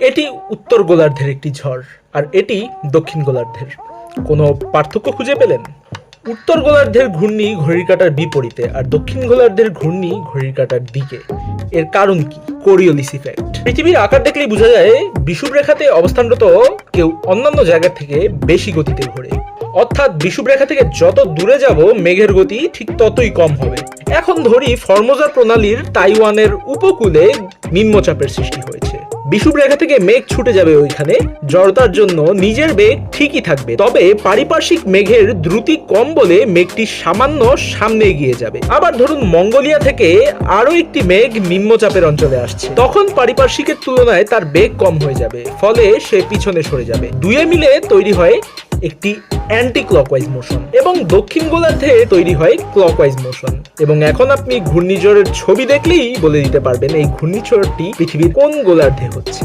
এটি উত্তর গোলার্ধের একটি ঝড় আর এটি দক্ষিণ গোলার্ধের। কোনো পার্থক্য খুঁজে পেলেন? উত্তর গোলার্ধের ঘূর্ণি ঘড়ির কাঁটার বিপরীতে আর দক্ষিণ গোলার্ধের ঘূর্ণি ঘড়ির কাঁটার দিকে। এর কারণ কি? Coriolis effect. পৃথিবীর আকার দেখলেই বোঝা যায় বিষুবরেখাতে অবস্থানরত কেউ অন্যান্য জায়গা থেকে বেশি গতিতে ঘোরে, অর্থাৎ বিষুবরেখা থেকে যত দূরে যাব মেঘের গতি ঠিক ততই কম হবে। এখন ধরি ফর্মোজা প্রণালীর তাইওয়ানের উপকূলে নিম্নচাপের সৃষ্টি হয়েছে। বিষুবরেখা থেকে মেঘ ছুটে যাবে ওইখানে, জড়তার জন্য নিজের বেগ ঠিকই থাকবে, তবে পারিপার্শ্বিক মেঘের দ্রুতি কম বলে মেঘটি সামান্য সামনে এগিয়ে যাবে। আবার ধরুন মঙ্গোলিয়া থেকে আরো একটি মেঘ নিম্নচাপের অঞ্চলে আসছে, তখন পারিপার্শ্বিকের তুলনায় তার বেগ কম হয়ে যাবে, ফলে সে পিছনে সরে যাবে। দুয়ে মিলে তৈরি হয় একটি অ্যান্টি ক্লকওয়াইজ মোশন এবং দক্ষিণ গোলার্ধে তৈরি হয় ক্লকওয়াইজ মোশন। এবং এখন আপনি ঘূর্ণিঝড়ের ছবি দেখলেই বলে দিতে পারবেন এই ঘূর্ণিঝড়টি পৃথিবীর কোন গোলার্ধে হচ্ছে।